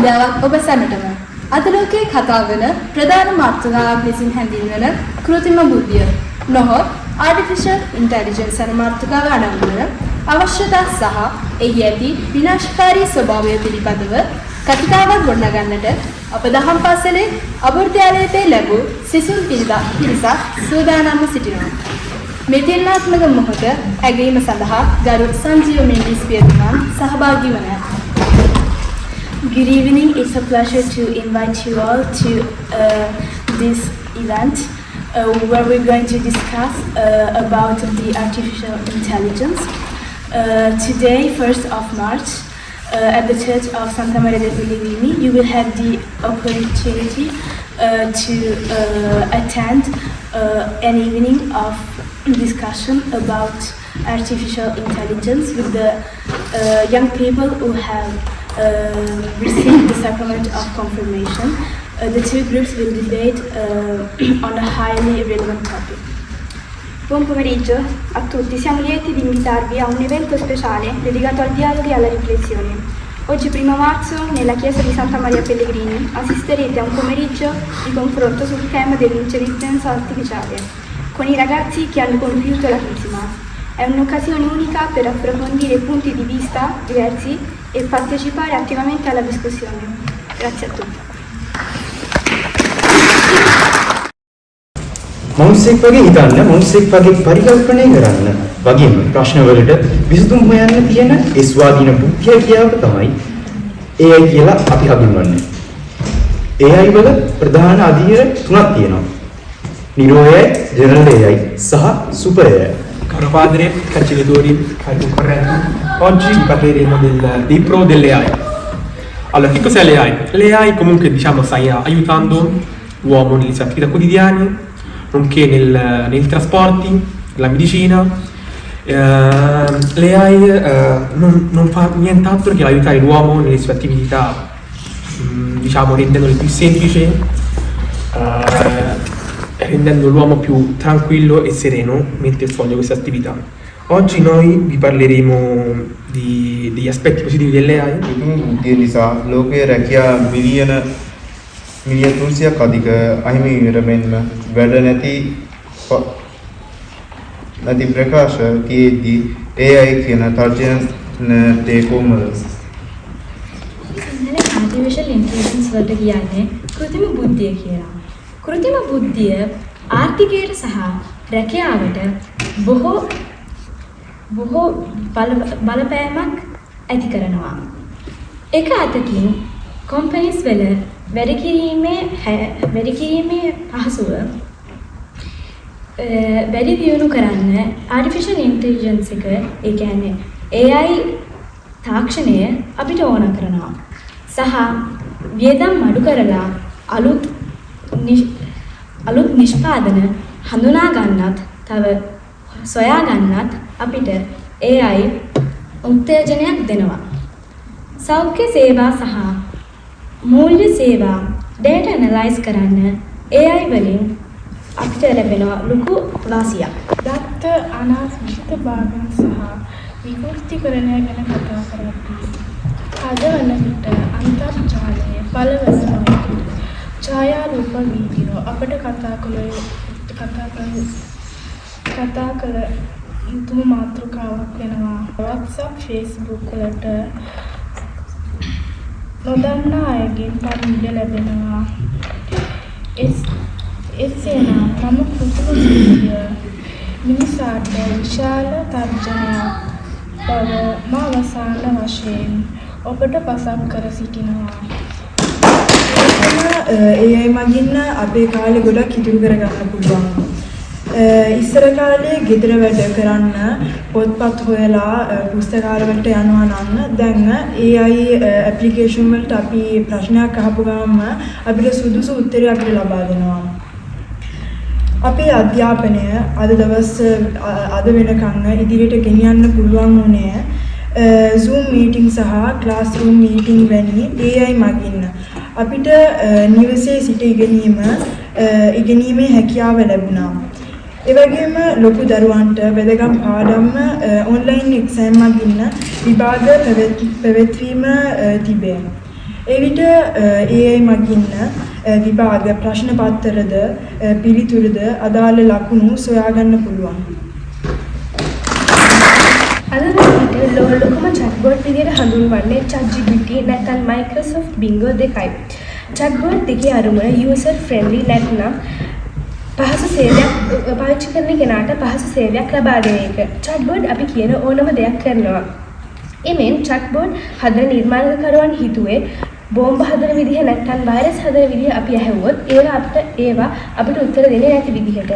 සන්ධ්‍යාවක් ඔබ සැමටම අද ලෝකයේ කතා වන ප්‍රධාන මාතෘකාවක් ලෙසින් හැඳින්වෙන කෘත්‍රිම බුද්ධිය නොහොත් ආටිෆිෂල් ඉන්ටෙලිජන්ස් යන මාතෘකාව අඩංගු වන අවශ්‍යතා සහ එහි ඇති විනාශකාරී ස්වභාවය පිළිබඳව කතිකාවක් ගොඩනගන්නට අප දහම් පාසලේ අභිවෘද්ධියාලයේ ලැබූ සිසුන් පිරිසක් සූදානම්ව සිටිනවා. මේ තීරණාත්මක මොහොත ඇගීම සඳහා ගරු සංජීව මෙන්ඩිස් පියතුමන් සහභාගී වන ඇත. Good evening. It's a pleasure to invite you all to this event where we're going to discuss about the artificial intelligence. Today, 1st of March, at the Church of Santa Maria de Pellegrini, you will have the opportunity to attend an evening of discussion about artificial intelligence with the young people who have received the sacrament of confirmation. The two groups will debate on a highly relevant topic. Buon pomeriggio a tutti, siamo lieti di invitarvi a un evento speciale dedicato al dialogo e alla riflessione. Oggi 1 marzo nella chiesa di Santa Maria Pellegrini assisterete a un pomeriggio di confronto sul tema dell'intelligenza artificiale con i ragazzi che hanno compiuto la crisma. È un'occasione unica per approfondire punti di vista diversi e partecipare attivamente alla discussione. Grazie a tutti. මනුස්සෙක් වගේ හිතන්න, මනුස්සෙක් වගේ පරිකල්පනය කරන්න වගේම ප්‍රශ්නවලට විසඳුම් හොයන්න තියෙන ඒ ස්වාධීන බුද්ධිය කියව තමයි AI කියලා අපි හඳුන්වන්නේ. AI වල ප්‍රධාන අධීර තුනක් තියෙනවා. Niro AI, General AI සහ Super AI. Caro padre, calciatori, cari concorrenti, oggi vi parleremo dei pro delle AI. Allora, che cos'è l'AI? L'AI comunque diciamo sta aiutando l'uomo nelle sue attività quotidiane, nonché nei trasporti, nella medicina. L'AI non fa nient'altro che aiutare l'uomo nelle sue attività, diciamo rendendole più semplici, rendendo l'uomo più tranquillo e sereno mentre svolge queste attività. Oggi noi vi parleremo degli aspetti positivi dell'AI. බුද්ධිය නිසා ලෝකයේ රැකියා මිලියන 300ක් අධික අහිමි වෙරෙන්න වැඩ නැති ප්‍රකාශ කියෙද්දී AI කියන තර්ජනයේ කොමද? සිංහලේ ආටිෆිෂල් ඉන්ටෙලිජන්ස් වලට කියන්නේ කෘත්‍රිම බුද්ධිය කියලා. කෘත්‍රිම බුද්ධිය ආර්ථිකයට සහ රැකියාවට බොහෝ බලපෑමක් ඇති කරනවා. එක අතකින් කම්පැනිස් වල වැඩ කිරීමේ පහසුව වැඩි දියුණු කරන්න ආටිෆිෂල් ඉන්ටෙලිජන්ස් එක ඒ කියන්නේ AI තාක්ෂණය අපිට ඕන කරනවා. සහ වියදම් අඩු කරලා අලුත් නිෂ්පාදන හඳුනා ගන්නත් තව සොයා ගන්නත් අපිට AI උත්තේජනයක් දෙනවා. සෞඛ්‍ය සේවා සහ මූල්‍ය සේවා data analyze කරන්න AI වලින් අපිට ලැබෙන ලොකු වාසියක්. දත්ත අනාත්මික භාගන සහ විකෘතිකරණය ගැන කතා කරද්දී අද වන විට අන්තර්ජාලයේ පළවන නොයෙකුත් ඡායාරූප වීඩියෝ අපට කතා කළ යුතු මාතෘකාවක් වෙනවා. WhatsApp, Facebook වලට නොදන්නා අයගෙන් පණිවිඩ ලැබෙනවා. එසේනම් මම කෘත්‍රිම බුද්ධිය මිනිසාට විශාල තර්ජනයක් බව මා අවසාන වශයෙන් ඔබට පසක් කර සිටිනවා. AI මගින් අපේ කාලේ ගොඩක් ඉතුරු කරගන්න පුළුවන්. ඉස්සර කාලේ ගෙදර වැඩ කරන්න පොත්පත් හොයලා පුස්තකාලවලට යනවා නම් දැන් AI ඇප්ලිකේෂන් වලට අපි ප්‍රශ්නයක් අහපු ගමන් අපිට සුදුසු උත්තරයක් අපිට ලබා දෙනවා. අපේ අධ්‍යාපනය අද වෙනකන් ඉදිරියට ගෙනියන්න පුළුවන් වුණේ Zoom meeting සහ classroom meeting වැනි AI මගින් අපිට නිවසේ සිට ඉගෙනීමේ හැකියාව ලැබුණා. ඒ වගේම ලොකු දරුවන්ට වැදගත් පාඩම් ඔන්ලයින් එක්සෑම් මගින් විභාග පැවැත්වීම තිබේ. එවිට AI මගින් විභාග ප්‍රශ්න පත්‍රද පිළිතුරුද අදාළ ලකුණු සොයාගන්න පුළුවන්. අද වෙනවිට ලොකුම chatbot විදිහට හඳුන්වන්නේ ChatGPT නැත්නම් Microsoft Bingo දෙකයි. chatbot දෙකේ අරමුණ user friendly නැත්නම් පහසු සේවයක් පාවිච්චි කරන කෙනාට පහසු සේවයක් ලබා දෙන එක. chatbot අපි කියන ඕනම දෙයක් කරනවා. එමෙන් chatbot හදන නිර්මාණකරුවන් හිතුවේ බෝම්බ හදන විදිහ නැත්නම් වෛරස් හදන විදිහ අපි ඇහුවොත් ඒවා අපිට උත්තර දෙන්නේ නැති විදිහට.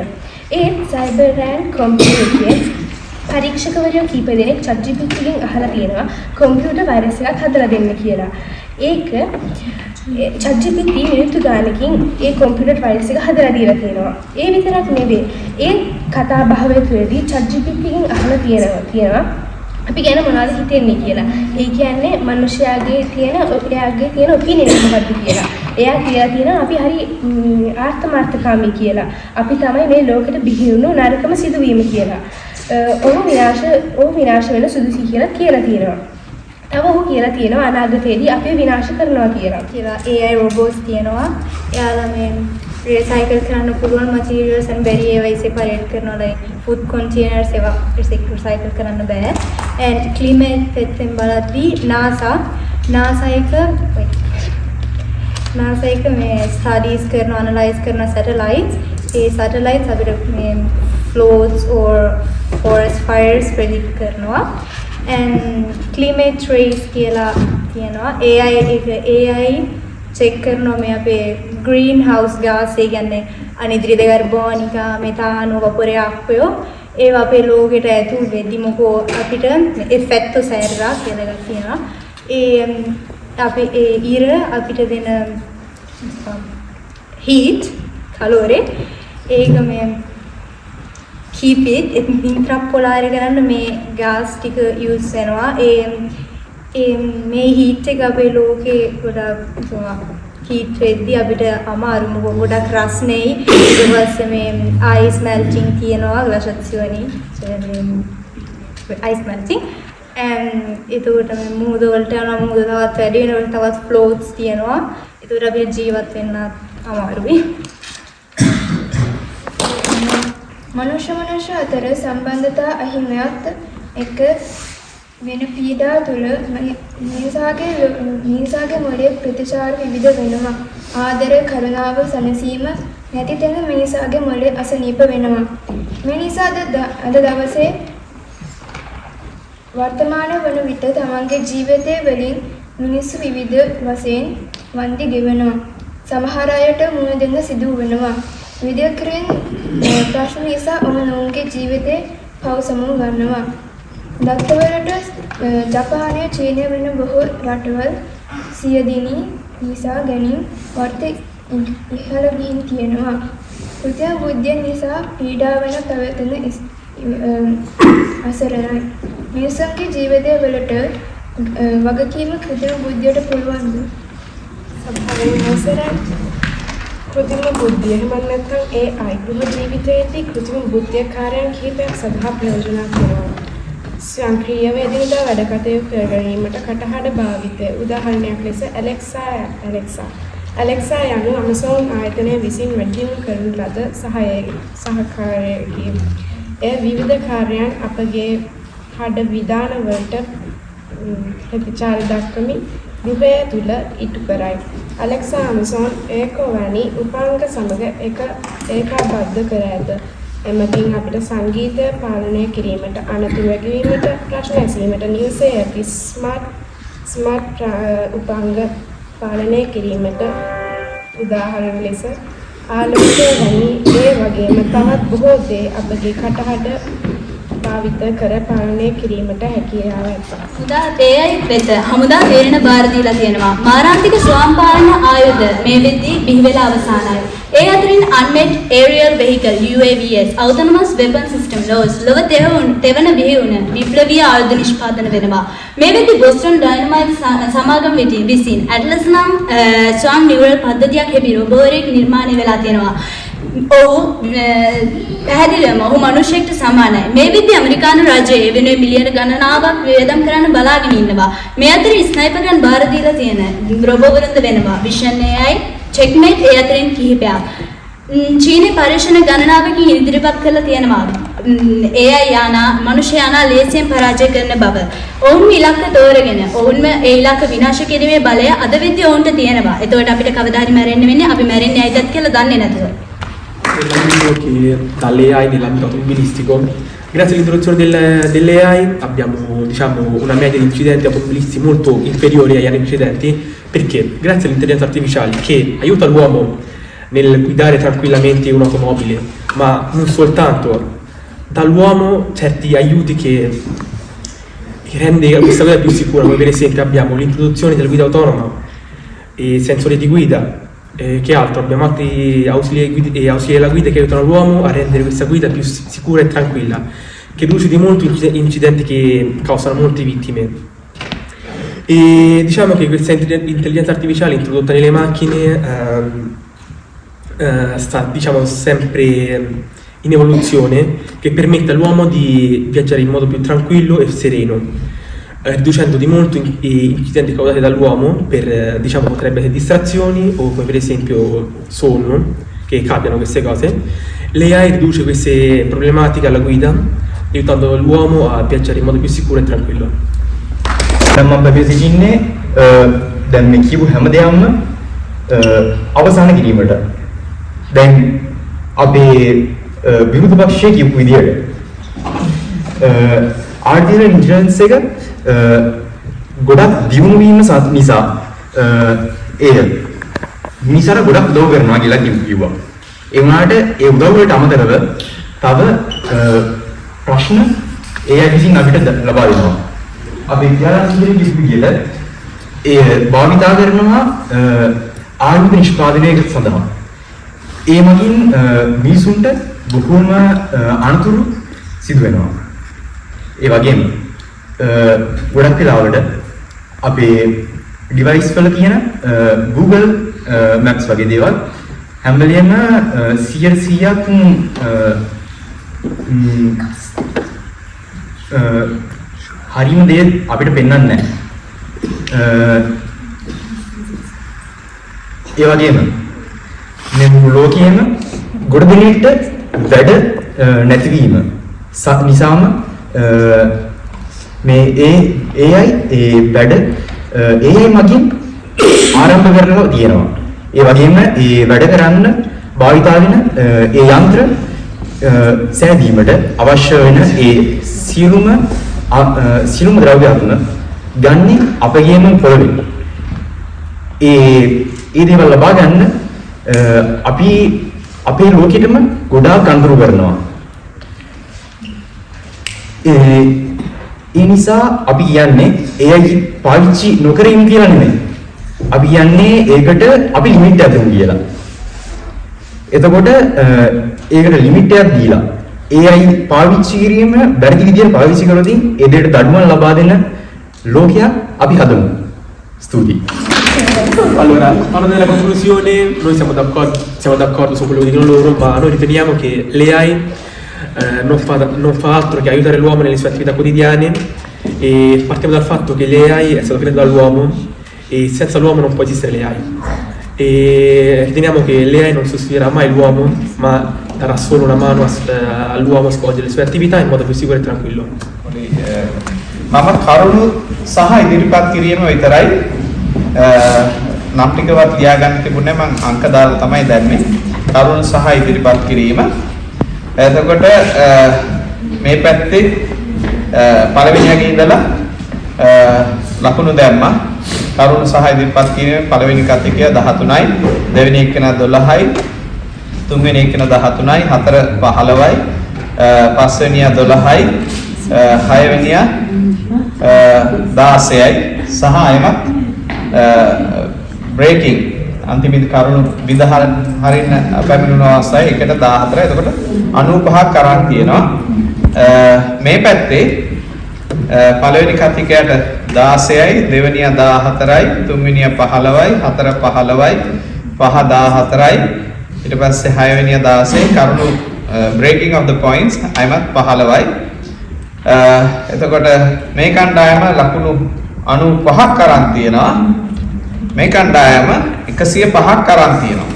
ඒත් Cyberran කම්පියුටරයේ පරීක්ෂකවරයෝ කීප දෙනෙක් ChatGPT ගෙන් අහලා තියෙනවා කම්පියුටර් වෛරස් එකක් හදලා දෙන්න කියලා. ඒක ChatGPT මිනිත්තු ගානකින් ඒ කම්පියුටර් වෛරස් එක හදලා දීලා තියෙනවා. ඒ විතරක් නෙවෙයි. ඒ කතා බහුවේ තුරදී ChatGPT ගෙන් අහලා තියෙනවා අපි ගැන මොනවද හිතෙන්නේ කියලා. ඒ කියන්නේ මිනිස්යාගේ තියෙන ඔපිනියන් මොකක්ද කියලා. එයා කියලා තියෙනවා අපි හරි ආත්මార్థකාමී කියලා. අපි තමයි මේ ලෝකෙට බිහිවුණු නරකම සිදුවීම කියලා. ඔහු විනාශ වෙන සුදුසු කියලා තියෙනවා. තව ඔහු කියලා තියෙනවා අනාගතයේදී අපි විනාශ කරනවා කියලා. AI robots තියෙනවා. එයාලා මේ recycle කරන්න පුළුවන් materials and berry ඒවා separate කරනවා like food containers ඒවා recycle කරන්න බෑ. and climate පැත්තෙන් බලද්දී NASA එක මේ studies කරනවා analyze කරන satellites. ඒ satellites අපිට මේ floods or forest fires predict කරනවා. and climate trace කියලා තියෙනවා. AI check කරනවා මේ අපේ green house gas ඒ කියන්නේ අනිද්‍රිත කාබෝනිකා මෙතානෝ වපරයක්පයෝ ඒවා අපේ ලෝකෙට ඇතුල් වෙද්දි මොකෝ අපිට effetto serra කියලා එකක් තියෙනවා. අපි ඉර අපිට දෙන heat calore ඒක මේ keep it intrapolar කරන්න මේ gas ටික use වෙනවා. මේ heat එක අපේ ලෝකේ ගොඩක් heat වෙද්දි අපිට අමාරුම ගොඩක් රස්නෙයි. ඊට පස්සේ මේ ice melting තියෙනවා glaciation ice melting and ඒකට මේ මුහුද වලට යනවා මුහුද තවත් වැඩි වෙනකොට තවත් floats තියෙනවා. ඒකට අපිට ජීවත් වෙන්න අමාරුයි. මනුෂ්‍ය අතර සම්බන්ධතා අහිමියත් එක්ක වෙන පීඩා තුළ මිනිසාගේ මොළයේ ප්‍රතිචාර විවිධ වෙනවා. ආදර කරුණාව සැනසීම නැති තැන මිනිසාගේ මොළය අසනීප වෙනවා. මිනිසා අද දවසේ වර්තමාන වන විට තමන්ගේ ජීවිතය වලින් මිනිස්සු විවිධ වශයෙන් වන්දි ගෙවනවා. සමහර අයට මුණ දෙන්න සිදු වෙනවා. විද්‍යාකරණ ප්‍රශ්න නිසා ඔවුන්ගේ ජීවිතේ පව සමුන් ගන්නවා. දක්වලට ජපානය චීනය වෙන බොහෝ රටවල් සියදිනි නිසා ගැනීම වර්ත ඉහළ ගිහින් තියෙනවා. කෘත්‍රිම බුද්ධිය නිසා පීඩා වෙන පැවැතෙන අසරණයි. මිනිසුන්ගේ ජීවිතය වලට වගකීම කෘත්‍රිම බුද්ධියට පුළුවන්ද? සම්පූර්ණ අවසරයි. කෘත්‍රිම බුද්ධිය එහෙම නැත්නම් AI ගෘහ ජීවිතයේදී කෘත්‍රිම බුද්ධිය කාර්යයන් කිහිපයක් සඳහා ප්‍රයෝජනවත් වෙනවා. ස්වයංක්‍රීයව එදිනෙදා වැඩ කටයුතු කර ගැනීමට කටහඬ භාවිතය. උදාහරණයක් ලෙස Alexa යනු Amazon ආයතනය විසින් වැඩිදියුණු කරන ලද සහකාරයකි. එය විවිධ කාර්යයන් අපගේ හඩ විධාන වලට ප්‍රතිචාර දක්වමින් ගෘහය තුල ඉටු කරයි. Alexa Amazon Echo වැනි උපාංග සමග ඒකාබද්ධ කර ඇත. එමගින් අපිට සංගීතය පාලනය කිරීමට, අනතුරු වැගීමට, ප්‍රශ්න ඇසීමට, නිවසේ ඇති ස්මාර්ට් උපාංග පාලනය කිරීමට උදාහරණ ලෙස ආලෝකය වැනි ඒ වගේම තවත් බොහෝ දේ අපගේ කටහඬ භාවිත කර පාලනය කිරීමට හැකියාව ඇත. හමුදා AI වෙත හමුදා තේරෙන බාර දීලා තියෙනවා. මාරාන්තික ස්වයංපාලන ආයුධ මේ වෙද්දී බිහි වෙලා අවසానයි. ඒ අතරින් unmanned aerial vehicle UAVs autonomous weapon system ලොව තෙවන බිහි වුණ විප්ලවීය ආයුධ නිෂ්පාදන වෙනවා. මේ වෙද්දී බොස්ටන් ඩයිනමයිට් සමාගම විසින් ඇට්ලස් නම් ස්වයං නියුරල් පද්ධතියක් හැබි රොබෝටෙක් නිර්මාණය වෙලා තියෙනවා. ඔහු පැහැදිලි පැහැදිලිවම ඔහු මිනිසෙක්ට සමානයි. මේ විදිහ ඇමරිකානු රජය ඒ වෙනුවෙන් මිලියන ගණනාවක් වියදම් කරන්න බලාගෙන ඉන්නවා. මේ අතරින් ස්නයිපර්ගන් බාර දීලා තියෙන රොබෝ වරුන්ද වෙනවා. Vision AI, Checkmate ඒ අතරින් කිහිපයක්. චීනයේ පරීක්ෂණ ගණනාවකින් ඉදිරිපත් කරලා තියෙනවා. AI යාන මනුෂ්‍ය යාන ලේසියෙන් පරාජය කරන බව. ඔවුන් ඉලක්ක තෝරගෙන ඔවුන්ම ඒ ඉලක්ක විනාශ කිරීමේ බලය අද විද්‍ය ඔවුන්ට තියෙනවා. එතකොට අපිට කවදා හරි මැරෙන්න වෙන්නේ අපි මැරෙන්නේ ඇයිදත් කියලා දන්නේ නැතුව. Nell'ambito che dall'AI nell'ambito automobilistico, grazie all'introduzione dell'AI abbiamo diciamo, una media di incidenti automobilistici molto inferiore agli anni precedenti. Perché? Grazie all'intelligenza artificiale che aiuta l'uomo nel guidare tranquillamente un'automobile, ma non soltanto, dall'uomo certi aiuti che rende questa guida più sicura, come per esempio abbiamo l'introduzione della guida autonoma e sensori di guida. Che altro? Abbiamo altri ausiliari della guida che aiutano l'uomo a rendere questa guida più sicura e tranquilla, che riduce di molto incidenti che causano molte vittime. E diciamo che questa intelligenza artificiale introdotta nelle macchine sta diciamo sempre in evoluzione, che permette all'uomo di viaggiare in modo più tranquillo e sereno, riducendo di molto gli incidenti causati dall'uomo per, diciamo, potrebbe essere distrazioni o come per esempio sonno, che capitano queste cose. L'AI riduce queste problematiche alla guida, aiutando l'uomo a viaggiare in modo più sicuro e tranquillo. මම බබෙසින්නේ දැන් මේ කියපු හැමදේම අවසන් කිරීමට දැන් අපේ විරුද්ධ පක්ෂයේ කියපු විදියට ආර්ටිෆිෂල් ඉන්ටෙලිජන්ස් එක ගොඩක් දියුණු වීම නිසා ඒ මිනිසාර ගොඩක් උදව් කරනවා කියලා කිව්වා. ඒ වුණාට ඒ උදව් වලට අමතරව තව ප්‍රශ්න AI විසින් අපිට ලබා දෙනවා. අපි විද්‍යාලන්තයේ කිව්ව විදිහට ඒ භාවිතා කරනවා ආයුධ නිෂ්පාදනය සඳහා. ඒ මගින් මිනිසුන්ට බොහෝම අනතුරු සිදු වෙනවා. ඒ වගේම ගොඩක් වෙලාවට අපේ ඩිවයිස් වල තියෙන Google Maps වගේ දේවල් හැම වෙලෙම 100%ක් හරිම දේ අපිට පෙන්වන්නේ නැහැ. ඒ වගේම මේ මුළු ලෝකයේම ගොඩ දෙනෙක්ට වැඩ නැතිවීම නිසාම මේ AI ඒ වැඩ AI මගින් ආරම්භ කරනවා තියෙනවා. ඒ වගේම ඒ වැඩ කරන්න භාවිතා වෙන ඒ යන්ත්‍ර සෑදීමට අවශ්‍ය වෙන ඒ සියලුම ද්‍රව්‍යයන් ගන්නේ අපගේම පොළවේ. ඒ දේවල් ලබා ගන්න අපි අපේ ලෝකෙටම ගොඩාක් අඳුරු කරනවා. ඒ නිසා අපි කියන්නේ AI පාවිච්චි නොකර ඉන්න කියලා නෙමෙයි. අපි කියන්නේ ඒකට අපි ලිමිට් එකක් දෙමු කියලා. එතකොට ඒකට ලිමිට් එකක් දීලා AI පාවිච්චි කිරීම බැරි විදියට පාවිච්චි කරොත් ඒ දෙයට දඩුවම් ලබා දෙන ලෝකයක් අපි හදමු. ස්තුතියි. Allora, parlando della conclusione, noi siamo d'accordo su quello che dicono loro, ma noi riteniamo che l'AI non fa altro che aiutare l'uomo nelle sue attività quotidiane e partiamo dal fatto che l'AI è stato creato dall'uomo e senza l'uomo non può esistere l'AI. E riteniamo che l'AI non sostituirà mai l'uomo, ma darà solo una mano all'uomo a svolgere le sue attività in modo più sicuro e tranquillo. මම කරුණු සහ ඉදිරිපත් කිරීම විතරයි නම් ටිකවත් ලියා ගන්න තිබුණේ මම අංක දාලා තමයි දැම්මේ කරුණු සහ ඉදිරිපත් කිරීම. එතකොට මේ පැත්තේ පළවෙනියගේ ඉඳලා ලකුණු දැම්මා. කරුණු සහ ඉදිරිපත් කිරීම පළවෙනි කතිකය 13යි, දෙවෙනි එක්කෙනා 12යි, තුන්වෙනි එක්කෙනා 13යි, හතර 15යි, පස්වෙනියා 12යි, හයවෙනියා 16යි සහ අයමත් බ්‍රේකින් අන්තිමේදී කරුණු විදහාරින්න පැමිණුණු අවස්ථාවේ එකට 14යි. එතකොට 95ක් කරන් තියෙනවා. මේ පැත්තේ පළවෙනි කතිකයට 16යි, දෙවෙනියා 14යි, තුන්වෙනියා 15යි, හතර 15යි, පහ 14යි, ඊට පස්සේ හයවෙනියා 16යි කරුණු breaking of the points අයමත් 15යි. එතකොට මේ කණ්ඩායම ලකුණු 95ක් අරන් තියෙනවා. මේ කණ්ඩායම 105ක් අරන් තියෙනවා.